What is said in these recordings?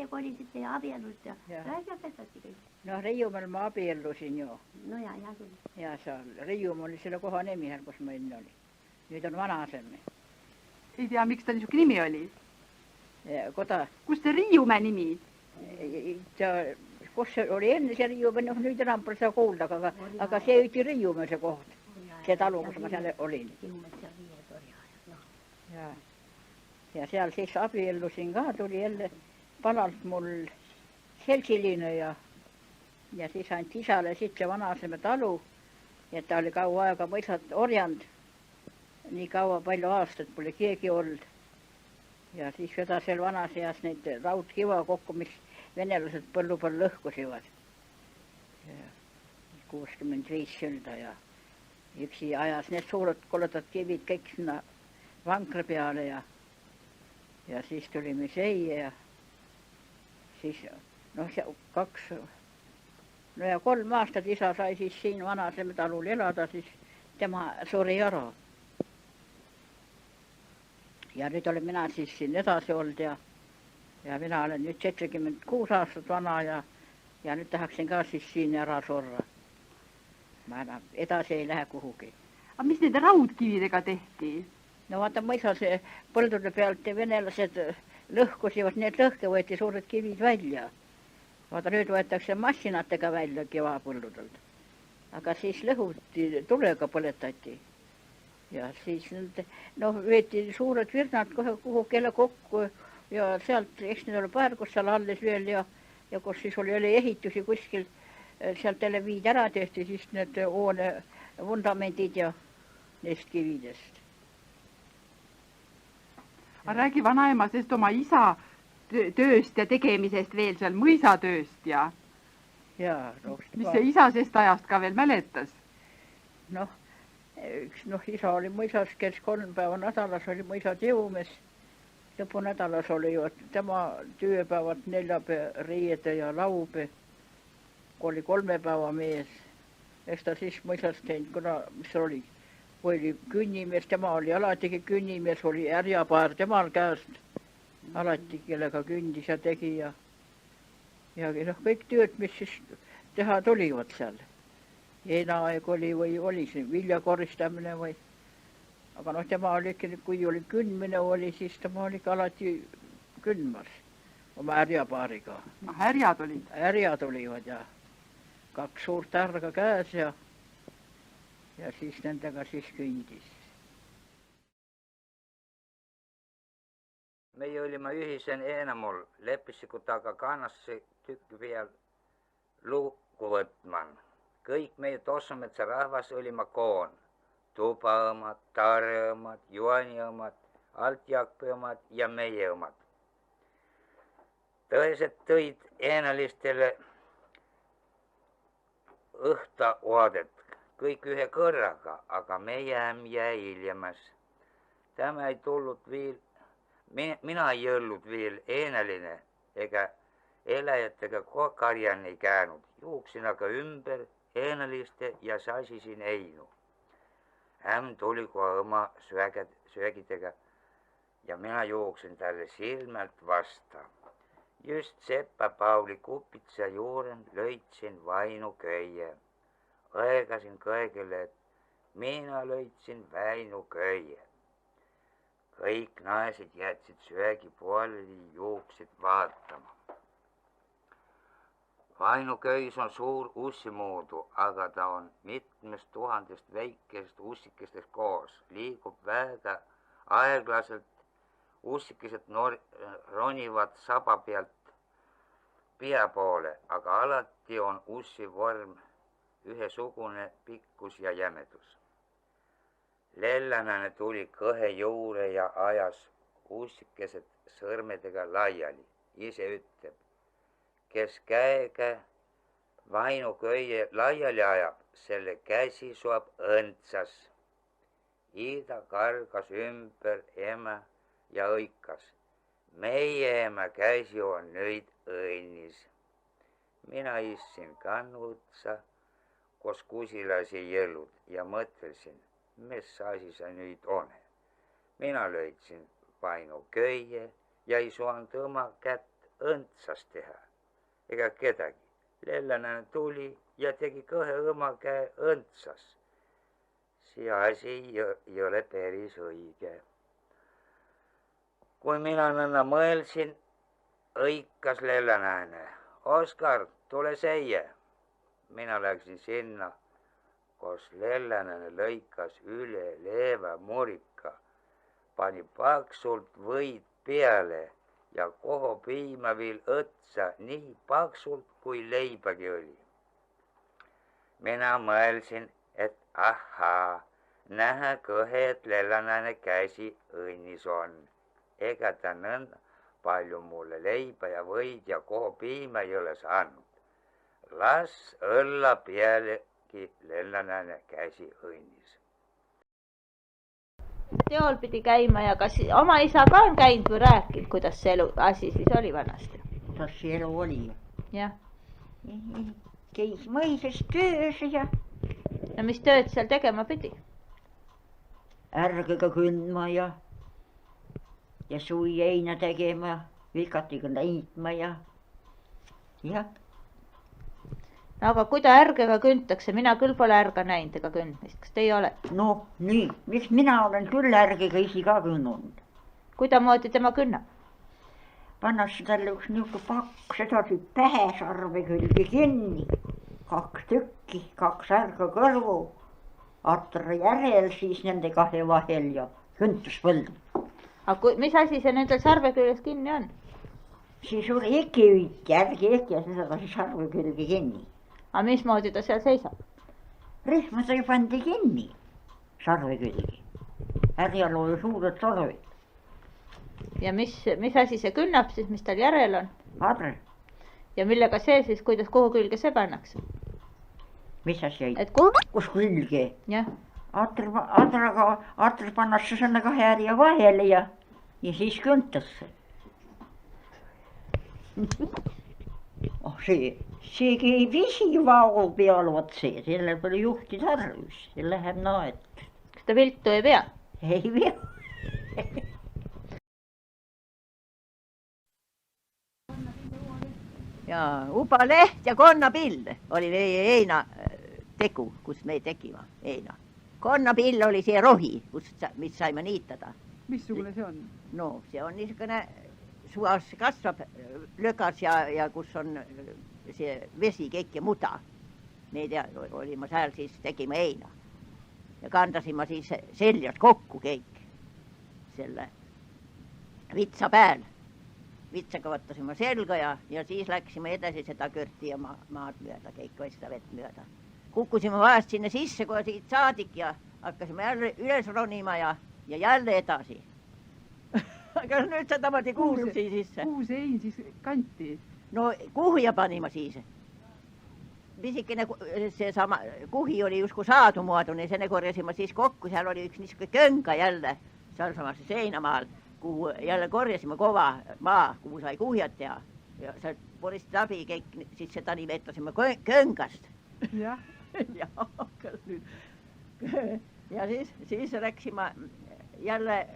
kolisite ja abiellust ja räägi õpetati kõik. No Riiumäel ma abiellusin ju. No ja küll. Ja seal Riium oli selle koha nimi, kus ma enne oli. Nüüd on Vanaasemi. Ei tea, miks ta niisugune nimi oli? Koda? Kus see Riiumäe nimi? Kus oli enne see Riiumäe, noh nüüd enam pole seda kuulda, aga see üti Riiumäe see koht. See talu, kus ma seal olin. Ja seal siis abiellusin ka, tuli jälle palalt mul seltsiline ja siis ainult isale siit see Vanaaseme talu, et ta oli kaua aega mõisat orjand, nii kaua palju aastat pole keegi olnud. Ja siis vedas seal vanas eas neid raudkiva kokku, mis venelased põllu peal lõhkusivad. 65 sülda ja üksi ajas need suured koledad kivid kõik sinna vankra peale ja siis tulime siia ja siis noh, 3 aastat isa sai siis siin Vanaaseme talul elada, siis tema suri ära. Ja nüüd olen mina siis siin edasi olnud ja mina olen nüüd 76 aastat vana ja nüüd tahaksin ka siis siin ära surra. Ma enam edasi ei lähe kuhugi. Aga mis nende raudkividega tehti? No vaata mõisas põldude pealt venelased lõhkusivad, need lõhke võeti suured kivid välja. Vaata nüüd võetakse massinatega välja kivapõldudelt. Aga siis lõhuti, tulega põletati. Ja siis veeti suured virnad kuhu kelle kokku ja sealt, eks need oli paar, kus seal alles veel ja kus siis oli ehitusi kuskil, sealt jälle viid ära tehti siis need hoone vundamendid ja neist kividest. Räägi vanaema sest oma isa tööst ja tegemisest veel seal mõisatööst ja mis see isa sest ajast ka veel mäletas? Isa oli mõisas, kes 3 päeva nädalas oli mõisad jõumees. Lõpunädalas oli ju tema tööpäevad neljapäev, reede ja laupäev. Oli 3 päeva mees. Eks ta siis mõisas teinud, kuna mis oli künnimees, tema oli alatigi künnimees, oli ärjapaar temal käest. Alati kellega kündis ja tegi ja kõik tööd, mis siis teha tulivad seal. Heinaaeg oli või oli see viljakoristamine või. Aga tema oli ikka, kui oli kündmine oli, siis tema oli alati kündmas oma ärjapaariga. Härjad olid? Härjad olivad ja 2 suurt ärga käes ja siis nendega siis kündis. Meie olime ühisen enamul leppissiku taga kannassa tükki peal lugu võtman. Kõik meie Tossametsa rahvas olime koon. Tubaõmad, tareõmad, juaniõmad, altjakpeõmad ja meie õmad. Tõesed tõid enalistele õhtauadet, kõik ühe kõrraga, aga meie jäi hiljemas. Tämä ei tullut veel, mina ei olnud veel enaline ega eläjatega karjan ei käinud. Juuksin aga ümber enaliste ja sasisin Einu. Äm tuli kohe oma söögidega ja mina jooksin talle silmalt vasta. Just Seppa Pauli kupitsa juuren löitsin Väinu köie. Õegasin kõigile, et mina löitsin Väinu köie. Kõik naised jätsid söögi pooleli, jooksid vaatama. Väinu köis on suur ussimoodu, aga ta on mitmest tuhandest väikesest ussikestest koos. Liigub väga aeglaselt, ussikesed ronivad saba pealt pea poole, aga alati on ussi vorm ühesugune pikkus ja jämedus. Lellanane tuli kõhe juure ja ajas ussikesed sõrmedega laiali. Ise ütleb, kes käega Väinu köie laiali ajab, selle käsi suab õndsas. Ida kargas ümber ema ja õikas. Meie ema käsi on nüüd õnnis. Mina issin kannutsa, koos kusilasi jõlud ja mõtlesin, mis asi see nüüd on. Mina löitsin Väinu köie ja ei saanud oma kätt õndsast teha ega kedagi. Lellanane tuli ja tegi kõhe õma käe õndsas. See asi ei ole päris õige. Kui mina nõnda mõelsin, õikas Lellanane. Oskar, tule säie. Mina läksin sinna, kus Lellanane lõikas üle leeva murika, pani paksult võid peale ja koho piima viil õtsa nii paksult, kui leibagi oli. Mina mõelsin, et ahaa, näha kõhe, et Lellanane käsi õnnis on. Ega ta nõnda palju mulle leiba ja võid ja koho piima ei ole saanud. Las õlla pealegi Lellanane käsi õnnis. Teol pidi käima ja kas oma isa ka on käinud või rääkinud, kuidas see asi siis oli vanasti? Kuidas see elu oli? Jah. Käis mõises töös ja... No mis tööd seal tegema pidi? Ärgega kündma ja suiheina tegema, vikatiga näitma ja... No aga kuida ärgega küntakse? Mina küll pole ärga näinud ega kündmist. Kas teie olete? No nii, miks mina olen küll ärgega isi ka künnunud? Kuidamoodi tema künnab? Pannakse talle üks niisugune paks edasi pähesarve külge kinni. 2 tükki, 2 ärga kõrvu. Atra järel siis nende 2 vahel ja küntuspõld. Aga mis asi see nendel sarve küljes kinni on? Siis oli ekihüüt järgi ja seda siis sarve külge kinni. Aga mismoodi ta seal seisab? Rihmadega pandi kinni sarve külge. Härjal oli suured sarved. Ja mis asi see künnab siis, mis tal järel on? Adre. Ja millega see siis, kuidas kuhu külge see pannakse? Mis asi jäi? Et kuhu? Kus külge? Jah. Atra pannakse selle 2 härja vahele ja siis küntasse. See käib isivao peal otse, sellel pole juhti tarvis, see läheb naet. Kas ta viltu ei pea? Ei pea. Ja upaleht ja konnapill oli meie heina tegu, kus me tegime heina. Konnapill oli see rohi, mis saime niitada. Missugune see on? No see on niisugune suas kasvab lökas ja kus on see vesi kõik ja muda. Need olime seal siis tegime heina. Ja kandasime siis seljas kokku kõik selle vitsa pääl. Vitsaga võttasime selga ja siis läksime edasi seda kõrti ja maad mööda, kõik võista vett mööda. Kukkusime vahest sinna sisse, kui siit saadik ja hakkasime jälle üles ronima ja jälle edasi. Aga nüüd seda moodi kuulub siia sisse. Kuhu see hein siis kanti? No kuhja panime siis. Pisikene seesama kuhi oli justkui saadumoodune, selle korjasime siis kokku, seal oli üks niisugune könga jälle, seal samas seinamaal, kuhu jälle korjasime kova maa, kuhu sai kuhjad teha. Ja sealt porist läbi kõik, siis seda nimetasime köngast. Jah. Ja siis läksime jälle,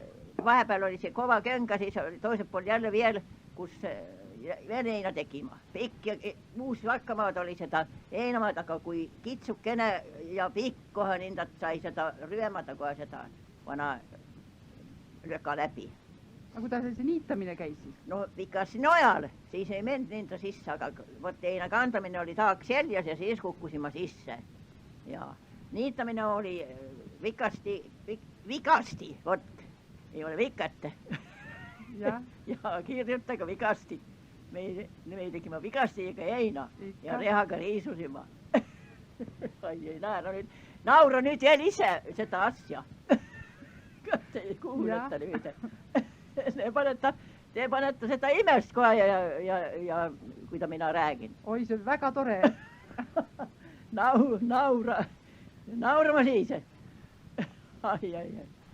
vahepeal oli see kova könga, siis oli toisel pool jälle veel, kus heina tegime. Pikk ja uus vakkamaad oli seda heinamaad, aga kui kitsukene ja pikk kohe nindat sai seda rüemada kohe seda vana löka läbi. Aga kuidas see niitamine käis siis? No ikka siin ojal, siis ei mennud ninda sisse, aga võt heina kandamine oli taak seljas ja siis kukkusime sisse. Ja niitamine oli vigasti, vot, ei ole vikate. Ja kirjutaga vigasti. Me tegime vigasti ega heina ja rehaga riisusime. Ei naura nüüd veel ise seda asja. Kas te ei kuuleta nüüd? Te panete seda imest kohe ja kui ta mina räägin. Oi, see on väga tore. Naurama siis. Ai.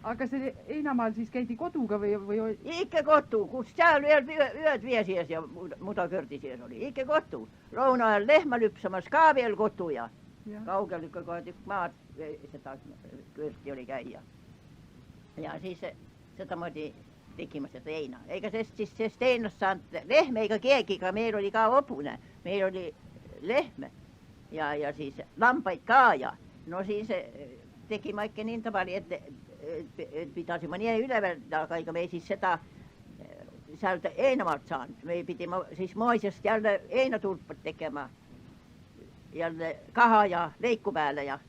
Aga see heinamaal siis käidi koduga või? Ikke kodu, kus seal veel ühed vee sees ja mudakördi sees oli. Ikke kodu. Lõuna ajal lehma lüpsamas ka veel kodu ja kaugel ikka kohe maad seda kõrti oli käia. Ja siis seda moodi tegime seda heina. Ega sest heinast saanud lehme ega keegi, ka meil oli ka hobune, meil oli lehm ja siis lambaid ka ja no siis tegime ikka nii tavali, et pidasime nii üleval, aga ega me siis seda sealt heinamaalt saanud. Me pidime siis moisest jälle heinatulpad tegema jälle kaha ja leiku peale ja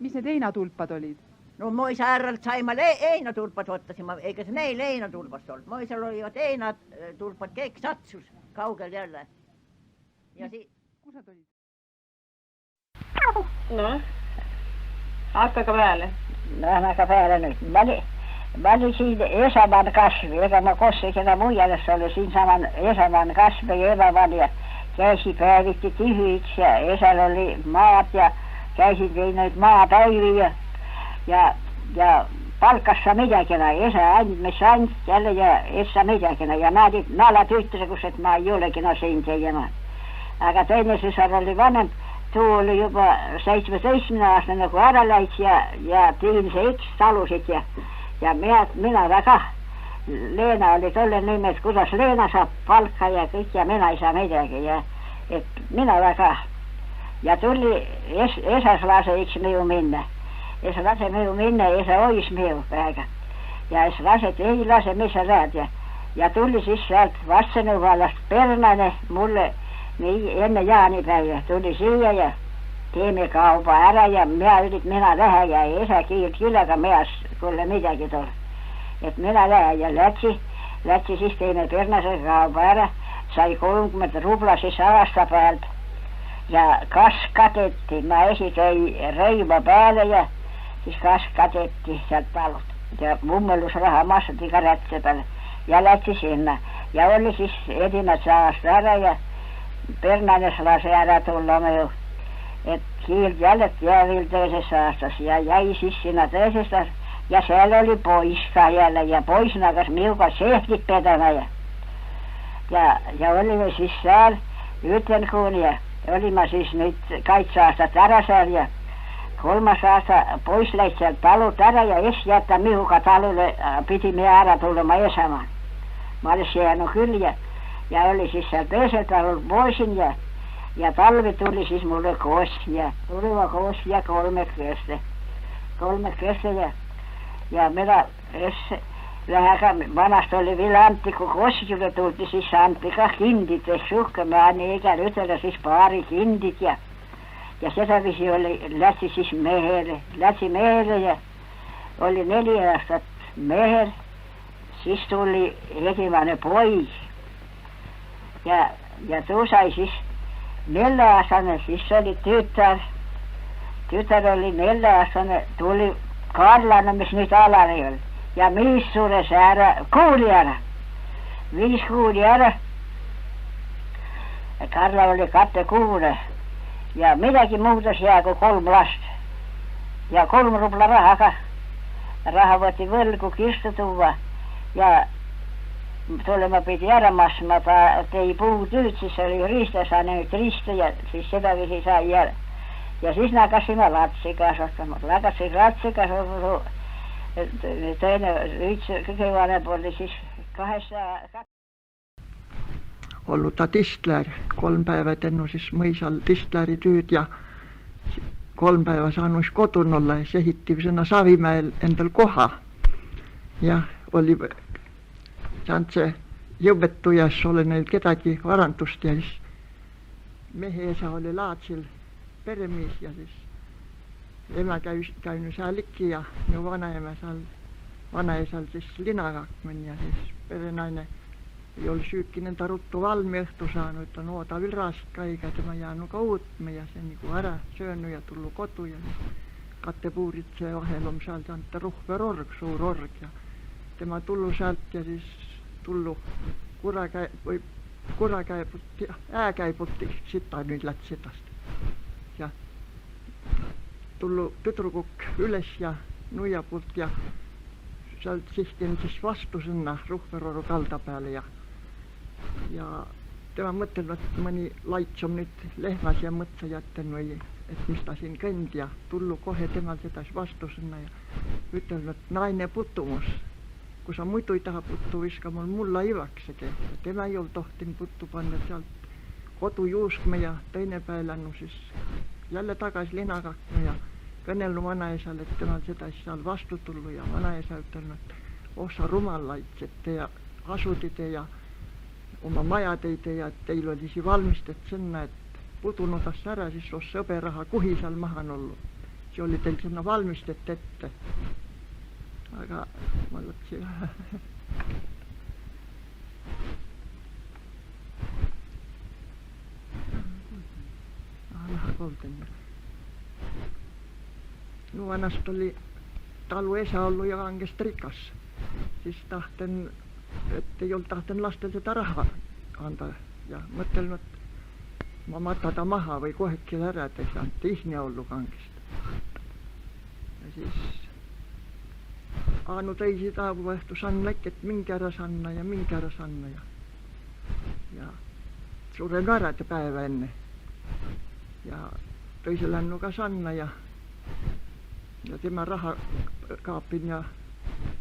mis need heinatulpad olid? No moisa äärelt saime heinatulpad ottasime, eikä se neil heinatulpast ollut. Moisella olivat heinatulpad kõik satsus kaugel jälle. Ja Kusad olid? No, hakkaga peale. Lähdäänkö päälle nyt? Mä olin siinä Esaman kasvi, ega mä koskaan keda muijadessa oli siinä saman Esaman kasvi ja Evavan ja käisin päivitti tyhjiksi ja Esalla oli maat ja käisin tein noita maapäiviä ja palkassa midäkin, Esa andmis andis jälle ja Esa midäkin ja mä olin nala tyttösen, kun et mä jollekin siinä tekemään. Aga teine sisar oli vanempi, tuo oli juba 17-aastane, kun ära läks ja tiin se yksi talusit ja minä väga. Leena oli tolle nimi, että kuidas Leena saab palkka ja kõik ja mina ei saa midagi ja et mina väga. Ja tuli Esas lase yksi miu minne. Esa lase miu minne, Esa ois miu päiga. Ja Esa lase, et ei lase, missä läät. Ja tuli siis sealt Vassenuvallast Pernainen mulle niin ennen jaanipäivää tuli siihen ja teimme kaupan ära ja minä lähdin ja Esa kiilti kylläkä meas, kuule mitäkin tuolla. Et minä lähdin ja lätsi siis teimme Pernaisen kaupan ära, sai 30 ruplaa siis alasta päältä. Ja kas katettiin, mä esitoin reiva päälle ja siis kas katettiin sieltä talot. Ja mummelusraha massati karätse päälle ja lätsi sinne. Ja oli siis edimät saasta ära ja Pernainen lase ära tulla me, et kiilti jäljet jäävillä toisessa aastas ja jäi siis siinä toisessa ja siellä oli poiska jälle ja poisna kas miukas sehtit petämä ja olimme siis siellä yhden kuun ja olimme siis nyt kaikki aastat ära siellä ja 3. aasta pois läks sieltä talut ära ja jättää miuka talulle piti me ära tulla Esamaan. Mä olin jäänyt kyllä ja oli siis siellä toisella talolla poisin ja talvi tuli siis mulle koski ja tuliva koski ja 3 köstä ja minä vähän vanhasta oli vielä Antti, kun koskille tulti siis Antti kintit ja suhka, mä annin eikä rytellä siis pari kintit ja sitä visi oli lätsi siis mehelle ja oli 4 aastat meher, siis tuli ensimmäinen pois. Ja tuu sai siis 4-aastane, siis oli tytär oli 4-aastane, tuli Karlainen, missä nyt Alari oli. Ja Miissuudessa kuuli ära. 5 kuuli ära. Ja Karla oli katte kuule. Ja mitäkin muuta jää kuin 3 lasta. Ja 3 ruplaa rahaa. Raha voitti võlgu kirstutuva. Ja tulema pidi ära massma, ta tei puutüüd, siis oli riista saanud nüüd riista ja siis seda visi sai jälle. Ja siis me hakkasime lapsi kasvatama. Hakkasin lapsi kasvatama. Toinen kõige vanem oli siis 200. Ollut ta tisklär 3 päivä tennu siis mõisal tistläri tüüd ja 3 päivä saanut kotun olla ja sehittivisena Savimäel endal koha. Ja oli saanud se jõuetujas oli neil kedagi varandust ja siis mehe esa oli Laatsil peremies ja siis ema käynyt seal ikki ja minu vanaisal siis linakakmen ja siis perenaine ei ole süükin enda ruttu valmi õhtu saanud, ta nooda vilrast ka eikä tema jäänud ka uutme ja see nagu ära söönud ja tullu kodu ja kattepuuritse vahel on seal saanud ruhverorg, suur org ja tema tullu sealt ja siis tullu kurakäibutti, ääkäibutti sita nüüd läts edast. Ja tullu tüdrukukk üles ja nuia poolt ja sealt sihtin siis vastu sinna Ruhveroru kalda peale ja tema mõtlenud, et mõni laits on nüüd lehmas ja mõtsa jätten või et mis ta siin kõnd ja tullu kohe temal sedas vastu sinna ja ütelnud, et naine putumus kun sa muidu ei taha puttu viska mul mulla ivaksegi. Tema ei olnud tohtinud puttu panna sealt kodujuuskme ja teine päev läinud siis jälle tagasi linakakme ja kõnelnud vanaisale, et temal seda seal vastu tullu ja vanaisa ütelnud, et osa rumalaitsete ja asudide ja oma majateide ja et teil oli siin valmistet sinna, et pudunudas ära, siis os sõberaha kuhi seal maha nollu. See oli teil sinna valmistet ette. Aga ma lõtsin. Lähe kolden. No vanast oli talu esa ollut ja kangest rikas. Siis tahten, et ei olnud tahten lastel seda raha anda ja mõtelnud, et ma matada maha või kohekil ära, et ei saanud ihne ollu kangest. Ja siis Aanu tõi seda võhtu sanna, et mingi ära sanna ja mingi ära sanna ja suren arade päeva enne. Ja tõi selle Annu ka sanna ja tema raha kaapin ja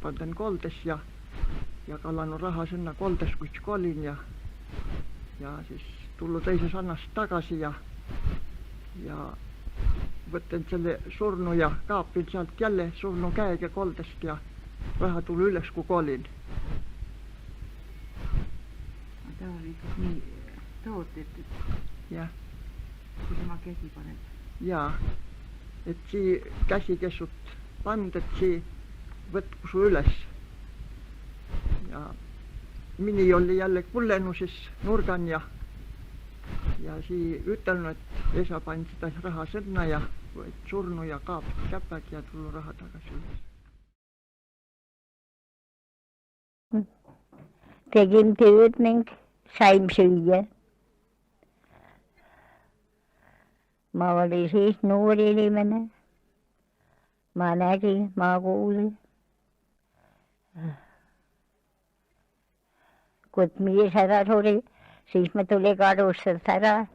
panden koldes ja kallanud raha sinna koldes, kus kolin ja siis tullu teise sannast tagasi ja võtten selle surnu ja kaapin sealt jälle surnu käega koldest ja raha tuli üles, kui kolin. Ta oli ikka nii tootetud. Jah. Kui tema käsi paneb. Jaa, et sii käsikessut pand, et sii võtku su üles. Ja mini oli jälle kullenu siis nurgan ja sii ütelnud, et esa pandi seda raha sinna ja võt surnu ja kaapid käpäg ja tullu raha tagasi üles. Tegin tööd ning sain süüa. Ma olin siis noor inimene. Ma nägin, ma kuulin. Kui mies ära suri, siis me tuli kadustelt ära.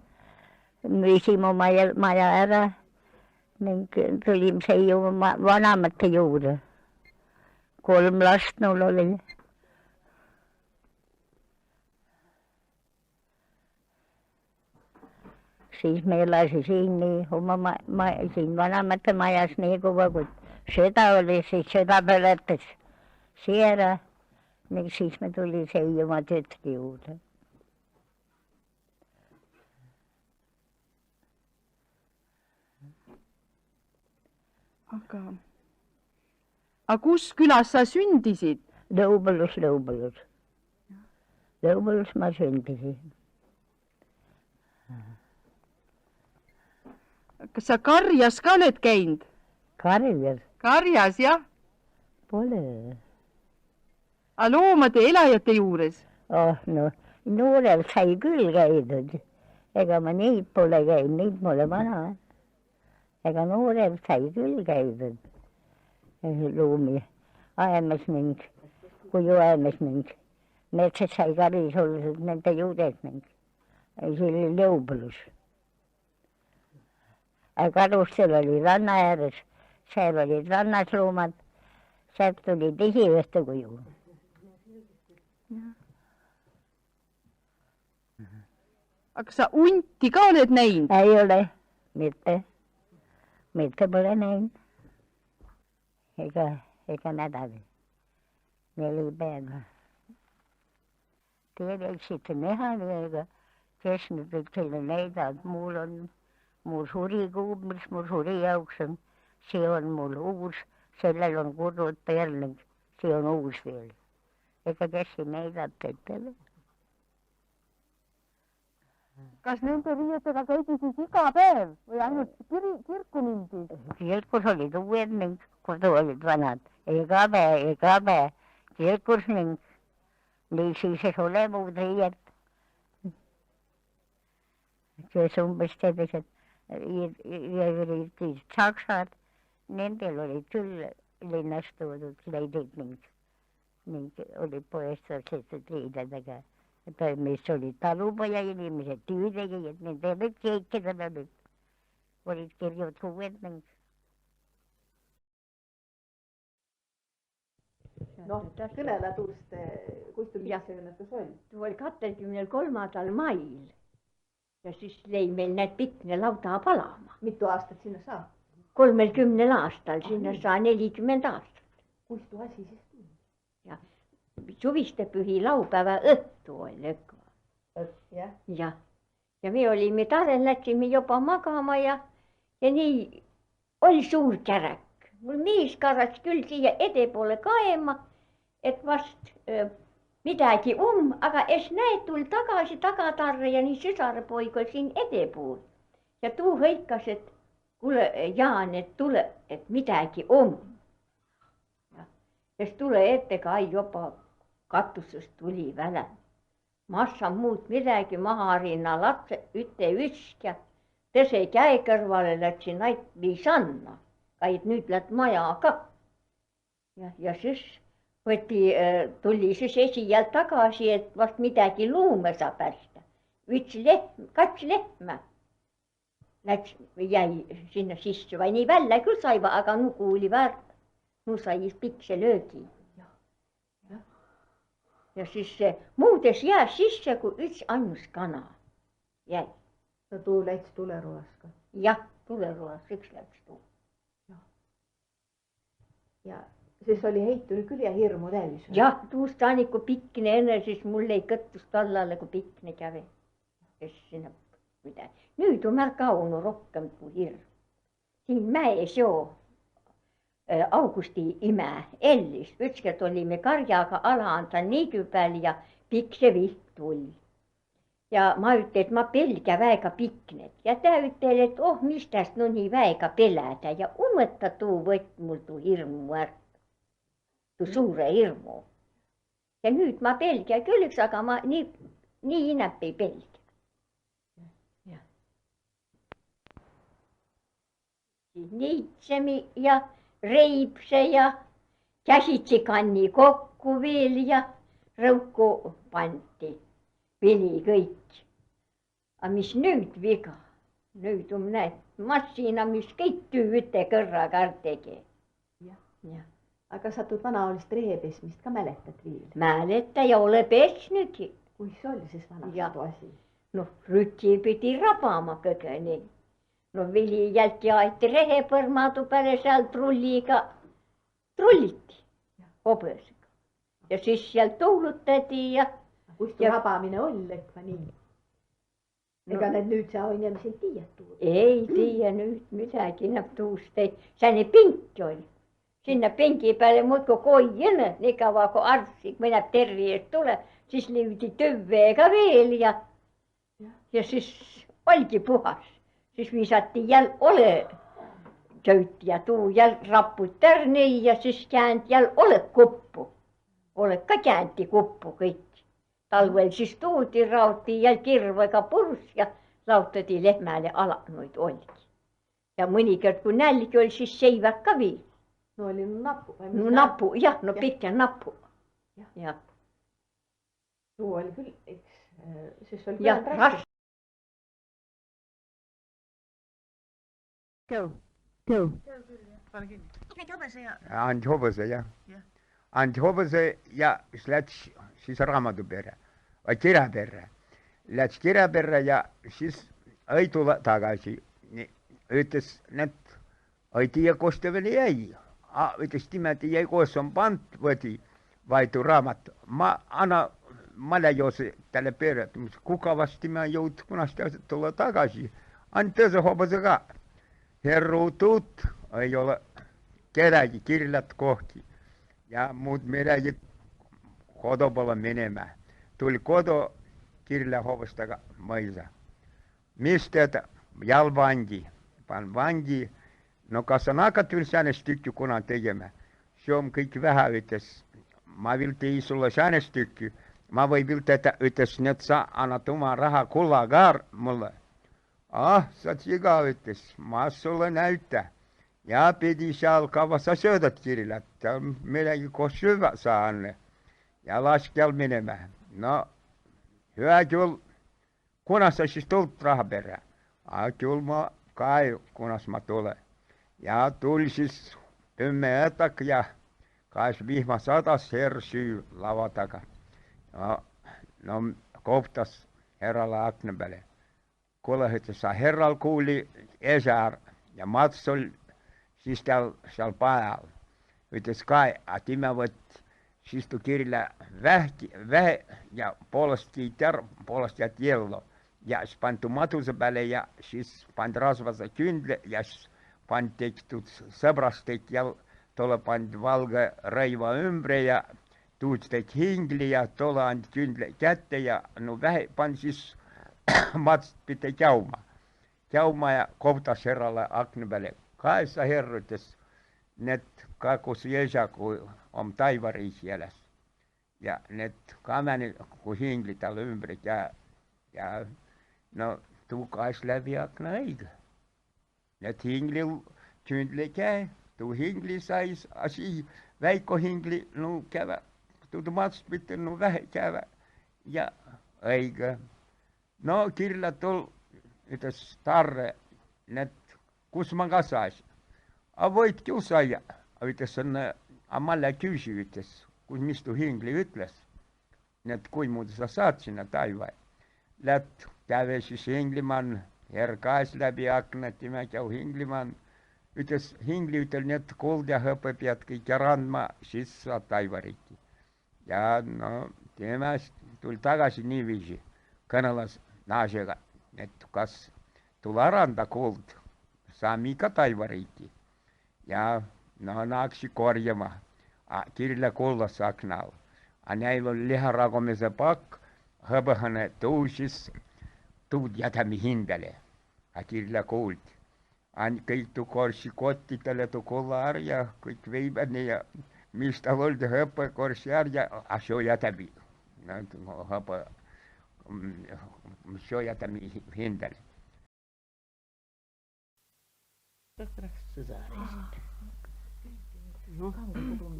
Müüsime maja ära ning tulime seijuma vanemate juurde. 3 last nul oli. Siis me elasi siin nii siin vanemate majas nii kuva, kui sõda oli, siis sõda põletas siia ning siis me tuli seijuma tütri juurde. Aga kus külas sa sündisid? Lõubõlus. Lõubõlus ma sündisin. Kas sa karjas ka oled käinud? Karjas? Karjas, jah? Pole. A loomade elajate juures? No, noorelt sai küll käidud. Ega ma neid pole käinud, neid mulle vana. Ega noorelt sai küll käidud. Loomi aemas ning, kuju aemas ning. Metsad sai karis olnud nende juures ning. See oli Lõubõlus. Aga kadustel oli ranna ääres, seal olid rannas loomad, sealt tuli Tisiveste kuju. Aga sa unti ka oled näinud? Ei ole, mitte pole näinud. Ega nädali, 4 päeva. Te võiksite näha, kes nüüd üksele näidab, mul surikuub, mis mul suri jaoks on, see on mul uus, sellel on kurvad perling, see on uus veel. Ega kes ei näidab tettele. Kas nende riietega käidi siis iga päev või ainult kirku mindi? Kirkus olid uued ning kodu olid vanad. Ega päev. Kirkus ning siis ole muud riiet. Kes umbes sellised saksad, nendel olid küll linnast toodud kleidid ning olid poest sellised riidedega. Mis olid talupoja inimesed, tüütegijad, nende olid keikidel olid kirjud uued ning. Noh, kõnele tuust, kus tuu pikseõnnetus oli? Tuu oli 23. mail ja siis lõi meil need pikne lauda palama. Mitu aastat sinna saa? 30 aastal, sinna saa 40 aastat. Kus tuu asi siis tuli? Ja suvistepühi laupäeva õhtu oli õkva. Jah. Ja me olime Tarel, läksime juba magama ja nii oli suur kärek. Mul mees karras küll siia edepoole kaema, et vast midagi aga es näe, tul tagasi tagatarre ja nii sõsarepoig oli siin edepool. Ja tuu hõikas, et kuule, Jaan, et tule, et midagi . Ja tule ette ka jopa katusest tuli väle. Massa muud midagi maha rinna lapse üte üsk ja tõse käe kõrvale läksin ait viisanna. Kaid nüüd läht maja ka. Ja siis tuli siis esijalt tagasi, et vast midagi luume saab pärsta. Kats lehmä jäi sinna sisse vai nii välja küll saiva, aga nuku oli väärt. Nu sai pikse löögi. Ja siis muudes jääs sisse, kui üks ainus kana jäi. No tuu läks tuleruaska? Jah, tuleruas, üks läks tuu. Ja siis oli heitul küll ja hirmu täis? Jah, tuust on ikka pikne enne, siis mul ei kõttust allale, kui pikne käve. Nüüd on märka aunu rohkem kui hirm. Siin mäes joo Augusti ime Ellis. Ükskord olime karjaga alaandan niidu peal ja pikse viht tuli. Ja ma ütlen, et ma pelgä väega piknet. Ja tää ütlen, et mis täst no nii väega pelädä. Ja umõtta tuu võtt mul tuu hirmu ära. Tuu suure hirmu. Ja nüüd ma pelgä külliks, aga ma nii inäpp ei pelgä. Niitsemi ja reipse ja käsitsi kanni kokku veel ja rõuku panti. Vili kõik. A mis nüüd viga? Nüüd on näed massina, mis kõik tüü üte kõrraga ära tegi. Aga sa tuud vanaolist rehepesmist ka mäletad veel? Mäleta ja ole pesnügi. Kus oli siis vanast asi? Noh, rüti pidi rabama kõgeni. No vili jälti aeti rehepõrmadu peale seal trulliga. Trulliti hobõsega. Ja siis seal tuulutati ja... Kus tuu rabamine oli ekva nii? Ega need nüüd saa inimesel tiiad tuua? Ei tiia nüüd midagi näeb tuust ei. Sääne pink oli. Sinna pingi peale muudku koijõne, nii kaua kui arstid mõneb tervi eest tuleb, siis liivdi tüvveega veel ja siis olgi puhas. Siis viisati jäl ole tööti ja tuu jäl raput nii ja siis käänd jäl olek kuppu. Olek ka käänti kuppu kõik. Talvel siis tuudi rauti jäl kirvega purs ja lautati lehmäle alanoid olgi. Ja mõnikord kui nälgi oli, siis seivad ka viil. No oli napu? No napu, jah, no pikk napu. Jah. Tuu oli küll, eks, siis oli jah, raske. Go. Andi hobuse, jah. Andi hobuse ja siis läks siis raamatu perre, või kirja perre. Läks kirja perre ja siis ei tule tagasi. Ütles, et ei tea, kus ta veel jäi. Ütles, timeti jäi, kus on pant, võti, vaitu raamat. Ma leiose tälle perre, kuka vasti ma jõud, kunas ta tulla tagasi. Andi tõse hobuse ka. Herruutut ei ole kedagi kirjat kohti ja muud midagi kodu pole minema. Tuli kodu kirja hobustega mõisa. Mis teed? Jäl vangi. Pan vangi. No kas on hakat veel säänest tükki kuna tegema? See on kõik vähe ütles. Ma veel tei sulle säänest tükki. Ma või veel teda ütles, et sa annad oma raha kullaga mulle. Saad iga ütles, ma sulle näüta. Ja pidi seal kaua sa söödad kirjad, midagi koos süva saan. Ja laski jäl minema. No, hüa küll, kunas sa siis tuled raha perre? Küll ma ka, kunas ma tulen. Ja tuli siis 10 õtak ja Kais vihma satas hersyy lava taga. No kohtas herralla aknan päälle. Kuulehdessa herral kuuli Esar ja Mats oli siis siellä päällä. Ytes kai, että mä voit siis tu kirjalla väh ja puolesta ja tiello. Ja siis pantu matusa päälle ja siis pantu rasvassa kyndle ja siis pantu tekstut sõbrastek ja tuolla pantu valga raiva ympäri ja tuutstek hingli ja tuolla anti kyndle kätte ja no väh pan siis Mats pitää käymään ja kohtas herralla aknan päälle. Kaissa herroites, net kakus jäsä, kun on taivari siellä. Ja net kameni, kun hingli täällä ympäri. Ja no, tuu kais läpi akna eikä. Net hingli kyndle käy. Tuu hingli sais asi, väikko hingli, no kävä. Tuu Mats pitää, no vähän kävä. Ja eikä. No, kirjalla tuolla, ytäs tarre, net kusman kasais. A voit kiusaja, ytäs on amalla kysyy, ytäs, kun mistu hingli ütles. Net kui muuta sä saat sinä taivaan. Lät käve siis hingliman, herkais läpi aknat, ja mä käy hingliman. Ytäs hingli ytel, net kulda höpöpiatki ja randma, siis saa taivarikki. Ja no, temäs tuli takaisin niin viisi. Kanalas naisega, että kas tulla ranta kult, saa mikä taivariikki. Ja no naaksi korjama, kirjalla kullassa aknalla. Näillä oli liharakomisen pakk, höpöhane tuusis, tuut jätämi hindale. Kirjalla kult. Kõik tu korsi kotti tälle tu kulla arja, kõik veibänne ja mistä olti höpö korsi arja, asjo jätämi. No, höpö. Se on jätämi hindale.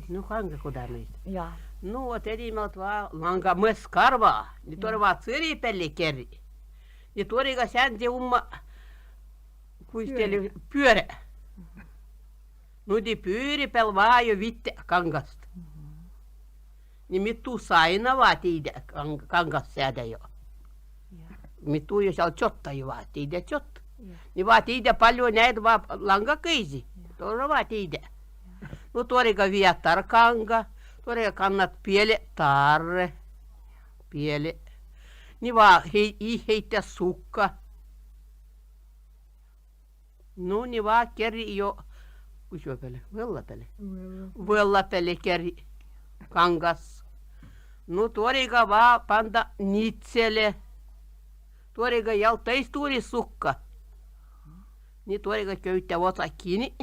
No kangakudameista. No tedimmalt vaan langa myös karvaa. Niin tuoda tsiripelli kerri. Ja tuoriga sänti umma kuisteli pyörä. Nudi pyöripel vaan jo vitte kangasta. Niin mittu saina vaatiide kangas säädä jo. Mittu jo siellä tjotta jo vaatiide tjotta. Niin vaatiide paljon näitä vaan langaköisi. Tuolla vaatiide. No tuoriga viettar kanga. Tuoriga kannat piele tarre. Piele. Niin vaan heittää sukka. No niin vaan kerri jo. Kuinka pele? Vellapele. Vellapele kerri. Kangas. No tuoriga vaan panta nitsele. Tuoriga jaltais tuori sukka. Niin tuoriga köyttää vota kiinni.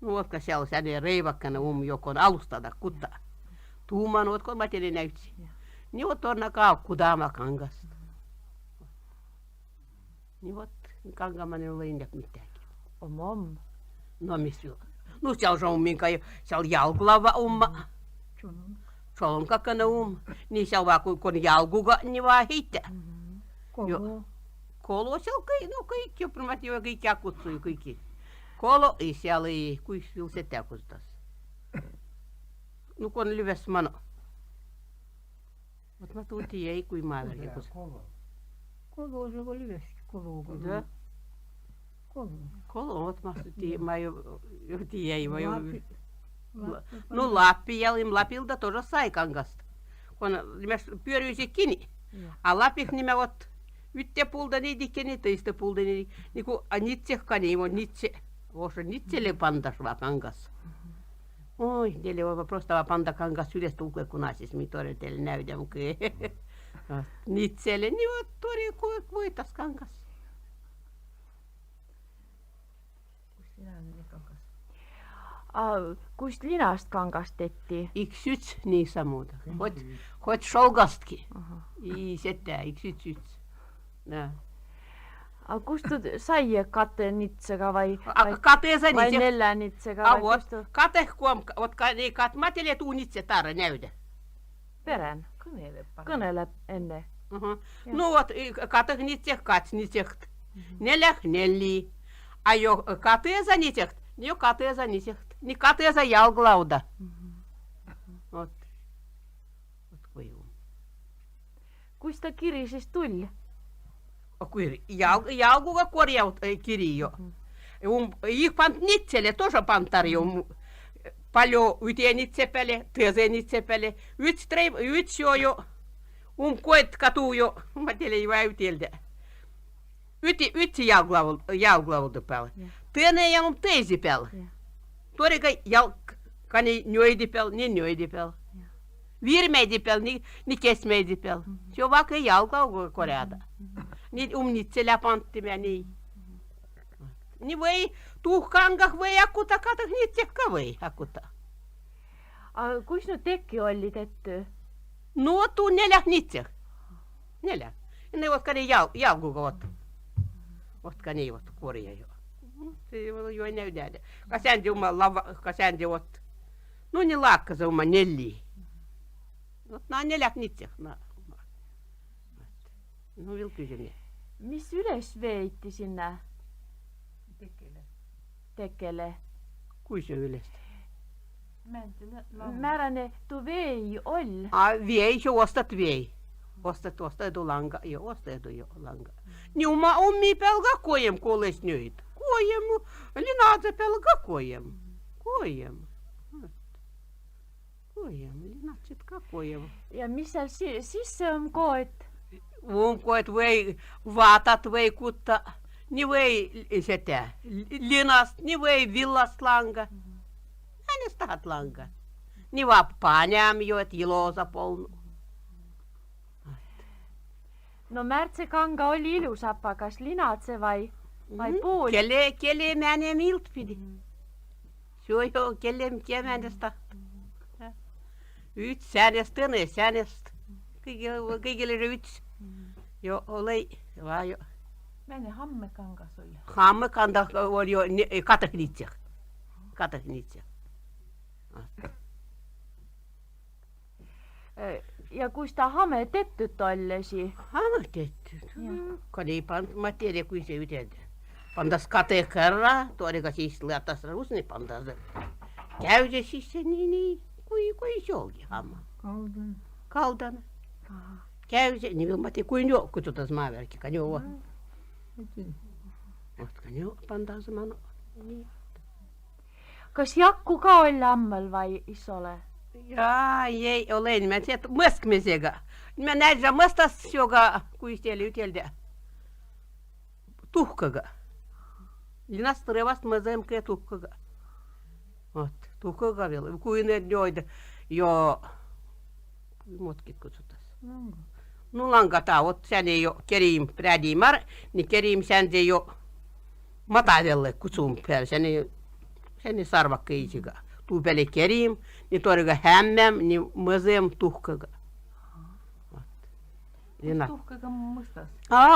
Nuotka siellä säde reivakkana jokon alustada kutta. Tuuma nuotko mateli näytsi. Niin oot torna kaukku daama kangasta. Niin oot kangamani ole indak mitäänkin. Om. No missä jo? No siellä on minkä siellä jalkulava umma. Se on kakana niin se on vaan kun jalkuga niin vaan hittää. Kolo. Kolo se on kaikki oppimat jo kaikki kutsui kaikki. Kolo ei siellä ei kuin se täkustas. No kun lyväs mano. Mutta mä tultiin ei kuin maailman jokus. Kolo se oli lyväs. Kolo. Kolo ot mä mä jo tiedä mä jo. No Lappi ja Lapilta todella sai kangasta. Kun nimes pyöryisi kiinni. A Lapik nimen ot ytte pulta niidikkeni teistä pulta niinku nitsehkani on nitse. Osa nitselle pantas vaan kangas. Oi, teille voi prostava panta kangas yleensä tulkue kunaisis mi tuore teille näytä mukaan. Nitselle niin voi tuore voitas kangas. Kust linast kangast tehtiin? Iksyts niin samuuta. Hoit solgastkin. I setää iksyts. Kust sai kate nitsega vai nellä nitsega? Kate kuom, niin kat matele tuu nitse taara näytä. Perän? Kõneleb enne. No vot, kate nitse kats nitseht. Neljäh nelli. Ajo kateesa nitseht. Jo kateesa nitseht. Niin kateessa jalglauda. Ot kui on. Kuista kiri siis tuli? Jalguga korjaut kiri jo. Их пант нitselle тоже pantarju. Paljon yteen itsepele, työseen itsepele. Yts jo. Koet katuu jo. Mä tiedän jo äytieltä. Ytsi jalglaudu päällä. Tänne ja teisi päällä. Tuorika kani njöidi päällä, niin njöidi päällä. Virmeidi päällä, niin kesmeidi päällä. Se on vaikka jalglaudu korjata. Niin nitsellä panttimia niin. Niin voi tuhkangah voi akuta katah nitsekka voi akuta. Kuis no tekki oli tetty? No tuu 4 nitsek. 4. Ne otka niin jalguga otka niin ot korja jo. Se jo ei näydä. Kasänti oma lava, kasänti ot. No niin laakkasa oma 4. Ot nää 4 nitsek. No vil kysyne. Miss yles veitti sinä? Tekele. Kui se yles? Määräne tu vei ol. Vei jo ostat vei. Ostat edu langa. Jo ostat edu jo langa. Niin mä ommi pelga kojem kuules nyt. Kojem. Linaatse pelga kojem. Kojem. Linaatset ka kojem. Ja missä sissä on koet? On koet vei vaatat vei kutta. Ni vei sitä linast, ni vei villast langa. Hänestä tahat langa. Ni vaan paanjäämi jo, et ilosa polnu. No Märtse kanga oli ilusappa, kas linatse vai puul? Kelle määne milt pidi. Se on jo kelle määnestä. Yts säänestä, tänne säänestä. Kaikille yts. Jo olei, vaan jo. Mene hammekangas oli. Hammekangas oli jo katahnitsek. Ja kuista hame tetty tollesi? Hame tetty. Kani mä tiedän kuin se ytetä. Pantas kate kerran, tuodeka siis lähtäisi rusni pantas. Käytä siis se niin, kui se oli hamma. Kaudana. Käy se, niin mä tiedän kuin jo, kun tuotas maaverkki, kan jo. Kan jo pantas mano. Kas jakku ka oli lammal vai isole? Jaa, ei ole, niin mä tiedän, mõskmisega. Mä näin se mõstas, joka kuisteli yteltä tuhkaga. Linnast revast mõzemke tuhkaga. Ot, tuhkaga vielä. Kui need joida, jo, mutkit kutsutas. No langata, ot sen ei jo kerim prädimar, niin kerim sen ei jo matavelle kutsum päällä. Sen ei sarvakka isiga. Tuu peli kerim, niin toriga hämmem, niin mõzem tuhkaga. Tuhkaga mustas?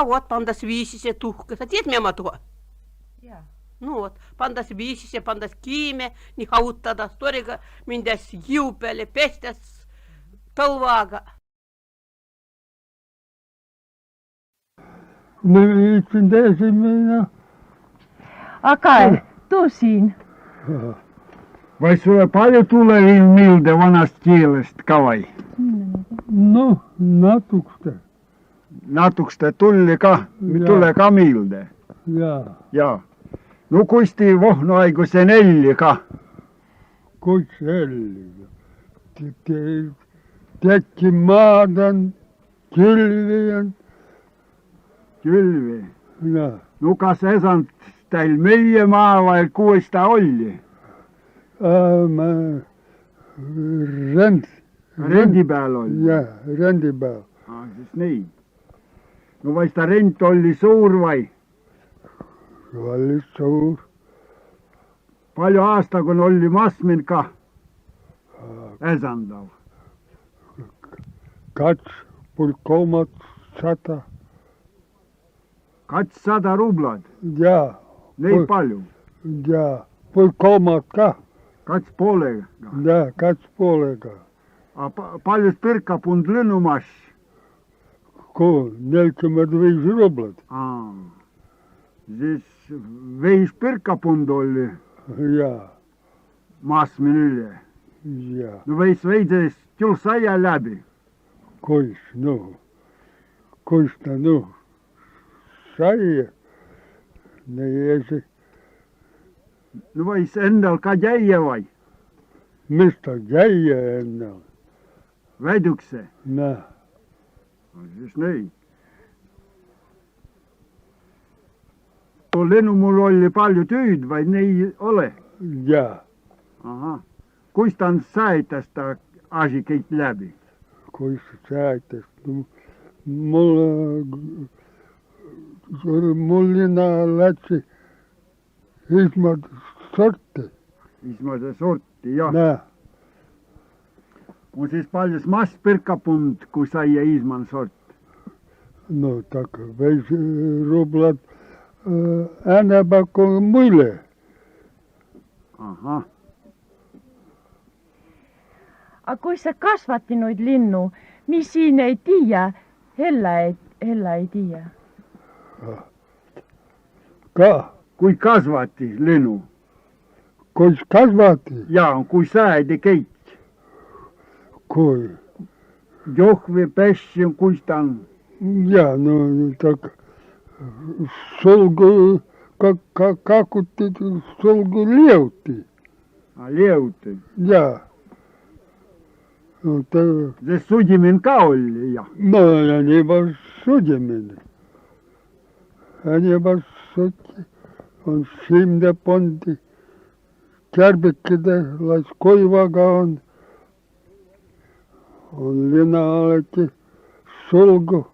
Ot pandas viisi se tuhka. Sä tiedät miä mä tuo? Jaa. No ot, pandas viisi se, pandas kiime, niin hauttadas. Toriga mindas jiupelle, pestas talvaaga. Me viitsin teisimme. Akai, tuu siin. Vai sulle paljon tulee miltä vanhasta kielestä kavai? No, natuksta. Natuksta tulee ka miltä? Jaa. No kuistii vohno aiku sen ellika? Kuis ellika? Tekki maatan, kylvien. Kylvi? Jaa. No kas esant teil meie maa vai kuista oli? Rendi peal oli? Jah, rendi peal. Siis nii. No vai sitä rent oli suur vai? Se oli suur. Palju aasta kun oli masmin ka? Esandav. 200. 200 rublad? Jaa. Nii palju? Jaa. 3 ka? 2,5. Jaa, 2,5. A palju pirkapund lünnumas? 45 rublad. Siis 5 pirkapund oli? Jaa. maasmin üle. Ja. No võis veidest juhl saia läbi. Kuis ta sai. Ei se. No võis endal ka jäie vai? Mistä jäie ennal? Väidukse? Nää. No siis nii. Lennu mul oli palju tüüd, vai nii ole? Jaa. Aha. Kuis ta säitäs ta asi kõik läbi? Kuis säitäs? Mullina lätsi Ismad sorti. Ismade sorti, jah. Nää. On siis paljus mast pirkapund, kui sai Isman sort? No tak veis rublat enempää kuin muille. Aha. A kui sa kasvatti noid linnu, mis siin ei tiia, Hella ei tiia? Ka? Kui kasvatti linnu? Kuis kasvatti? Jaa, kui säädi keit. Kui? Johvi pessi, kuis ta on? Jaa, no tak sulgu kakutti, sulgu lieuti. Lieuti? Jaa. No, se sudimin ka oli, jah? No ja nii vaan sudimin. Ja nii vaan sudi. On simde pondi. Kärbikkide lais koivaga on. On lina aleti sulgu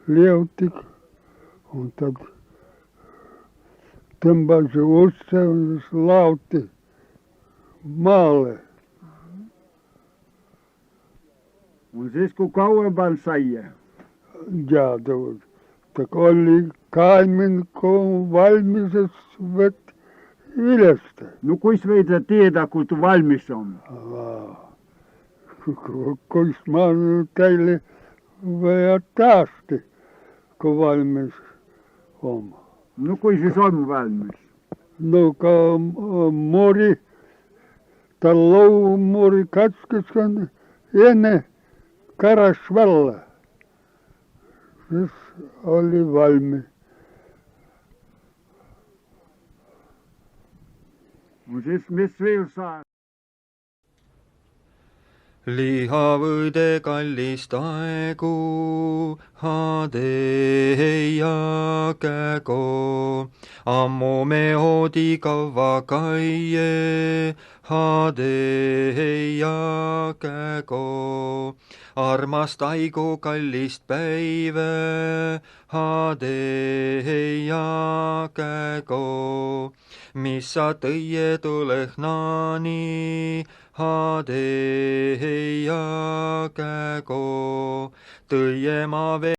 lieuti. On tad tõmbasi usse, on lauti maalle. On siis kun kauempaan saie? Jaa, ta oli kaimin, kun valmises vett ylestä. No kuis veitä tiedä, kun tu valmis on? Kuis mä oon teille vielä tästi, kun valmis on. No kuis siis on valmis? No kun mori, tai loumori katkeskan ennen karas vällä. Siis oli valmis. No siis mis veel saa? Lihavõde kallist aegu, hade ja kägo. Ammu me oodi kaua kaie, hade ja kägo. Armastaigu kallist päive, hade ja kägo. Mis sa tõie tulehnani, hade ja kägo. Tõie ma veel